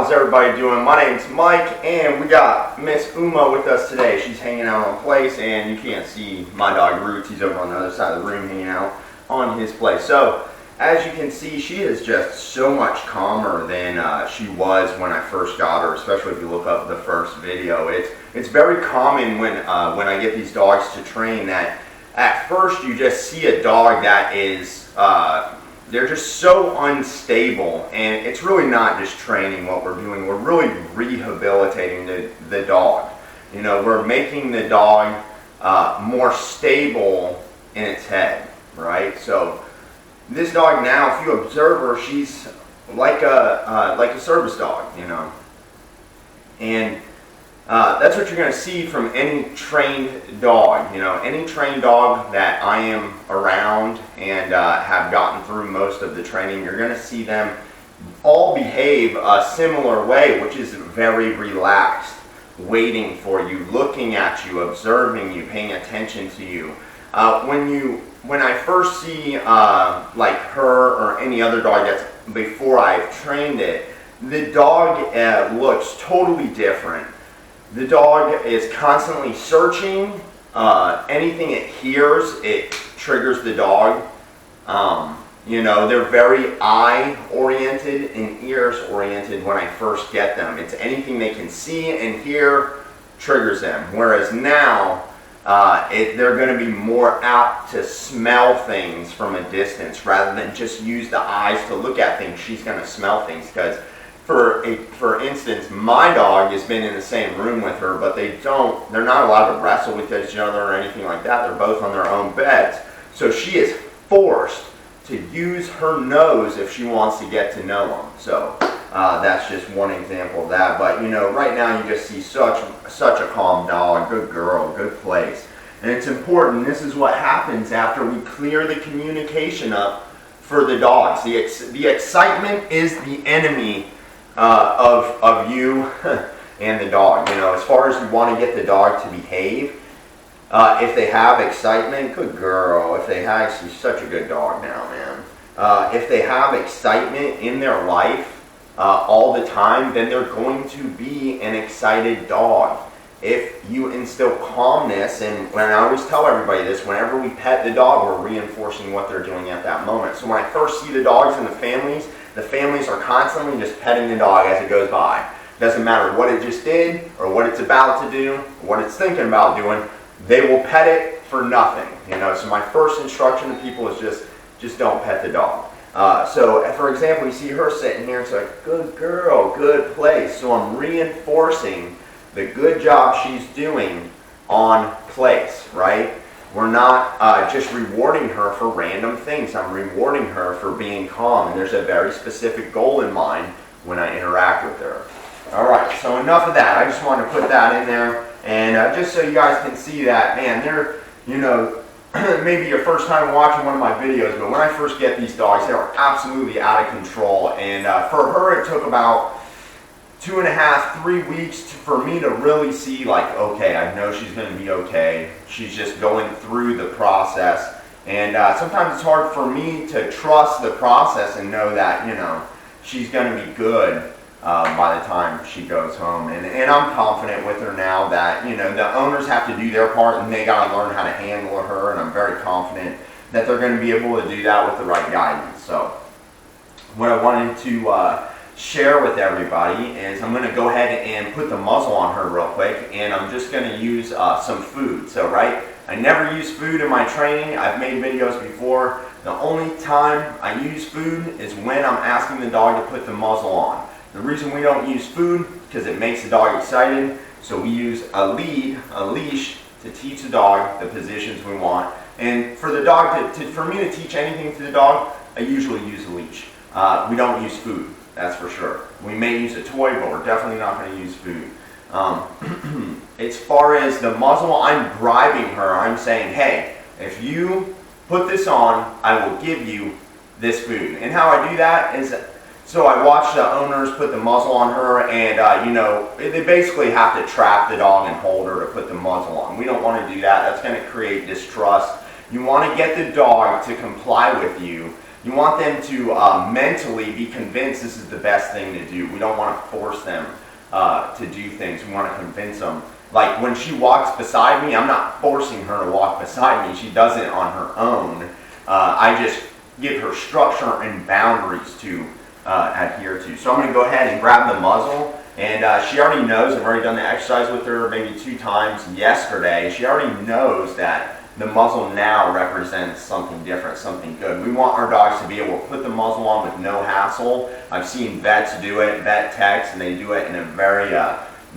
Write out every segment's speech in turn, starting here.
How's everybody doing? My name's Mike, and we got Miss Uma with us today. She's hanging out on place, and you can't see my dog Roots. He's over on the other side of the room hanging out on his place. So, as you can see, she is just so much calmer than she was when I first got her, especially if you look up the first video. It's very common when I get these dogs to train that at first you just see a dog that is they're just so unstable, and it's really not just training what we're doing. We're really rehabilitating the dog. You know, we're making the dog more stable in its head, right? So this dog now, if you observe her, she's like a service dog, you know, and that's what you're going to see from any trained dog. You know, any trained dog that I am around and have gotten through most of the training, you're going to see them all behave a similar way, which is very relaxed, waiting for you, looking at you, observing you, paying attention to you. When I first see like her or any other dog that's before I've trained it, the dog looks totally different. The dog is constantly searching. Anything it hears, it triggers the dog. You know, they're very eye-oriented and ears-oriented when I first get them. It's anything they can see and hear triggers them. Whereas now, they're going to be more apt to smell things from a distance rather than just use the eyes to look at things. She's going to smell things because, for instance, my dog has been in the same room with her, but they're not allowed to wrestle with each other or anything like that. They're both on their own beds. So she is forced to use her nose if she wants to get to know them. So that's just one example of that. But you know, right now you just see such a calm dog, good girl, good place. And it's important. This is what happens after we clear the communication up for the dogs. The excitement is the enemy of you and the dog. You know, as far as you want to get the dog to behave, if they have excitement, good girl. If they have, she's such a good dog now, man. If they have excitement in their life all the time, then they're going to be an excited dog. If you instill calmness, and when I always tell everybody this, whenever we pet the dog, we're reinforcing what they're doing at that moment. So when I first see the dogs and the families are constantly just petting the dog as it goes by. Doesn't matter what it just did, or what it's about to do, or what it's thinking about doing, they will pet it for nothing. You know, so my first instruction to people is just don't pet the dog. So for example, you see her sitting here, it's like, good girl, good place. So I'm reinforcing the good job she's doing on place, right? We're not just rewarding her for random things. I'm rewarding her for being calm, and there's a very specific goal in mind when I interact with her. All right, so enough of that. I just wanted to put that in there, and just so you guys can see that, man, they're, you know, maybe your first time watching one of my videos, but when I first get these dogs, they are absolutely out of control. And for her, it took about 2.5, 3 weeks for me to really see, like, okay, I know she's going to be okay. She's just going through the process. And sometimes it's hard for me to trust the process and know that, you know, she's going to be good by the time she goes home. And I'm confident with her now that, you know, the owners have to do their part and they got to learn how to handle her. And I'm very confident that they're going to be able to do that with the right guidance. So what I wanted to share with everybody is I'm going to go ahead and put the muzzle on her real quick, and I'm just going to use some food. So right, I never use food in my training. I've made videos before. The only time I use food is when I'm asking the dog to put the muzzle on. The reason we don't use food because it makes the dog excited. So we use a leash to teach the dog the positions we want. And for the dog for me to teach anything to the dog, I usually use a leash. We don't use food. That's for sure. We may use a toy, but we're definitely not going to use food. As far as the muzzle, I'm bribing her. I'm saying, hey, if you put this on, I will give you this food. And how I do that is, so I watch the owners put the muzzle on her, and you know, they basically have to trap the dog and hold her to put the muzzle on. We don't want to do that. That's going to create distrust. You want to get the dog to comply with you. You want them to mentally be convinced this is the best thing to do. We don't want to force them to do things. We want to convince them. Like when she walks beside me, I'm not forcing her to walk beside me. She does it on her own. I just give her structure and boundaries to adhere to. So I'm going to go ahead and grab the muzzle. And she already knows, I've already done the exercise with her maybe 2 times yesterday. She already knows that the muzzle now represents something different, something good. We want our dogs to be able to put the muzzle on with no hassle. I've seen vets do it, vet techs, and they do it in a very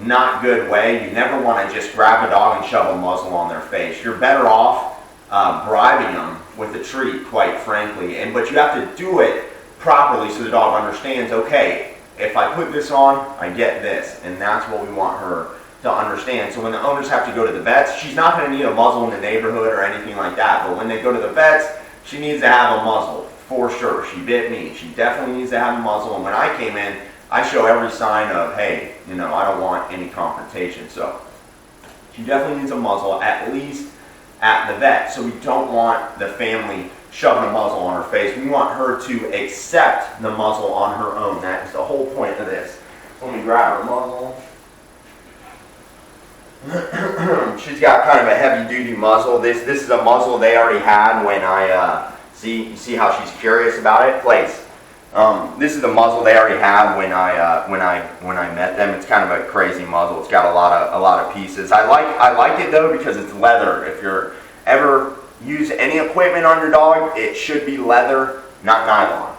not good way. You never want to just grab a dog and shove a muzzle on their face. You're better off bribing them with a treat, quite frankly. But you have to do it properly so the dog understands, okay, if I put this on, I get this. And that's what we want her to understand. So when the owners have to go to the vets, she's not going to need a muzzle in the neighborhood or anything like that. But when they go to the vets, she needs to have a muzzle for sure. She bit me. She definitely needs to have a muzzle. And when I came in, I show every sign of, hey, I don't want any confrontation. So she definitely needs a muzzle, at least at the vet. So we don't want the family shoving a muzzle on her face. We want her to accept the muzzle on her own. That is the whole point of this. So let me grab her muzzle. She's got kind of a heavy-duty muzzle. This is a muzzle they already had when I see how she's curious about it. Place. This is the muzzle they already had when I met them. It's kind of a crazy muzzle. It's got a lot of pieces. I like it though because it's leather. If you're ever use any equipment on your dog, it should be leather, not nylon.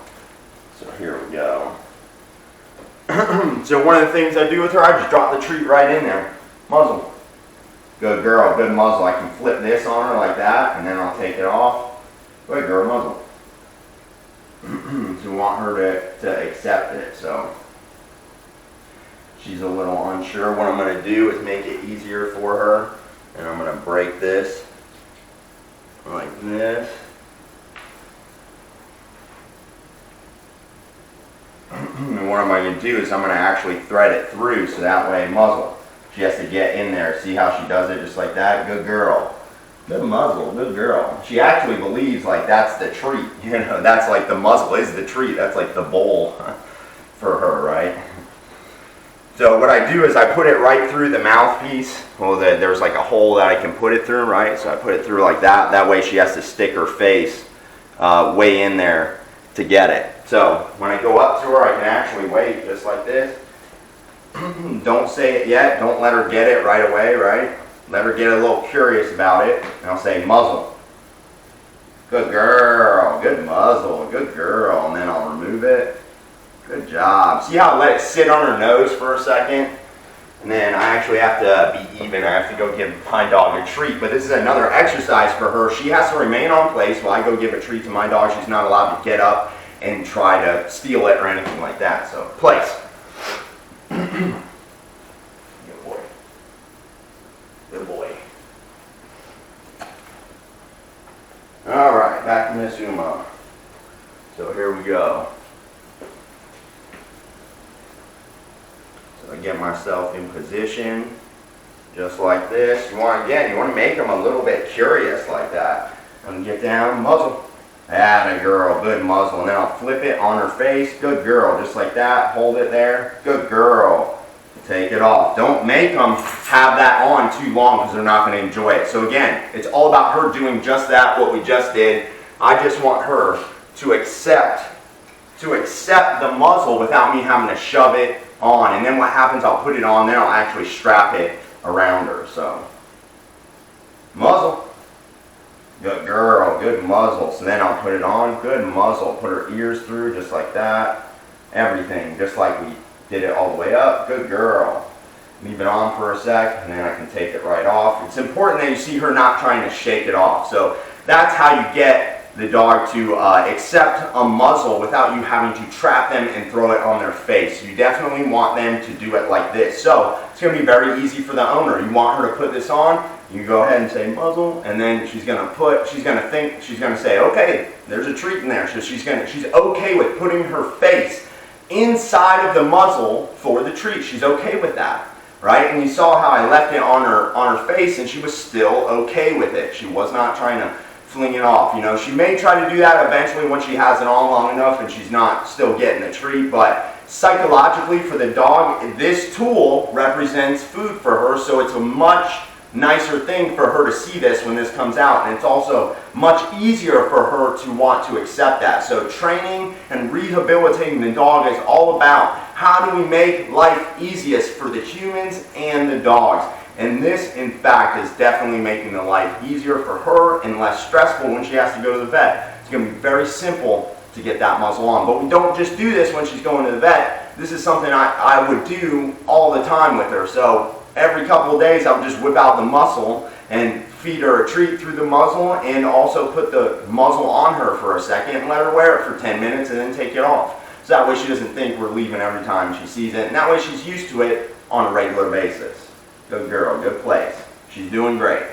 So here we go. So one of the things I do with her, I just drop the treat right in there. Muzzle. Good girl, good muzzle. I can flip this on her like that, and then I'll take it off. Good girl, muzzle. So we want her to accept it. So she's a little unsure. What I'm going to do is make it easier for her, and I'm going to break this like this. And what am I going to do is I'm going to actually thread it through so that way muzzle. She has to get in there. See how she does it just like that? Good girl. Good muzzle. Good girl. She actually believes like that's the treat. That's like the muzzle is the treat. That's like the bowl for her, right? So what I do is I put it right through the mouthpiece. Well, there's like a hole that I can put it through, right? So I put it through like that. That way she has to stick her face way in there to get it. So when I go up to her, I can actually wait just like this. Don't say it yet. Don't let her get it right away, right? Let her get a little curious about it. And I'll say muzzle. Good girl. Good muzzle. Good girl. And then I'll remove it. Good job. See how I let it sit on her nose for a second? And then I actually have to be even. I have to go give my dog a treat. But this is another exercise for her. She has to remain on place while I go give a treat to my dog. She's not allowed to get up and try to steal it or anything like that. So, place. Good boy. Good boy. Alright, back to Miss Uma. So here we go. So I get myself in position, just like this. You want to make them a little bit curious like that. And get down, muzzle. Atta girl, good muzzle. And then I'll flip it on her face. Good girl, just like that. Hold it there. Good girl. Take it off. Don't make them have that on too long because they're not going to enjoy it. So again, it's all about her doing just that, what we just did. I just want her to accept the muzzle without me having to shove it on. And then what happens, I'll put it on, then I'll actually strap it around her. So, muzzle. Good girl, good muzzle. So then I'll put it on, good muzzle. Put her ears through just like that. Everything, just like we did it all the way up. Good girl. Leave it on for a sec, and then I can take it right off. It's important that you see her not trying to shake it off. So that's how you get the dog to accept a muzzle without you having to trap them and throw it on their face. You definitely want them to do it like this. So it's going to be very easy for the owner. You want her to put this on, you go ahead and say muzzle, and then she's going to say, okay, there's a treat in there. So she's okay with putting her face inside of the muzzle for the treat. She's okay with that, right? And you saw how I left it on her face, and she was still okay with it. She was not trying to fling it off. You know, she may try to do that eventually when she has it on long enough and she's not still getting the treat, but psychologically for the dog, this tool represents food for her, so it's a much nicer thing for her to see this when this comes out, and it's also much easier for her to want to accept that. So training and rehabilitating the dog is all about how do we make life easiest for the humans and the dogs. And this, in fact, is definitely making the life easier for her and less stressful when she has to go to the vet. It's going to be very simple to get that muzzle on. But we don't just do this when she's going to the vet. This is something I would do all the time with her. So every couple of days I would just whip out the muzzle and feed her a treat through the muzzle, and also put the muzzle on her for a second and let her wear it for 10 minutes and then take it off. So that way she doesn't think we're leaving every time she sees it. And that way she's used to it on a regular basis. Good girl, good place. She's doing great.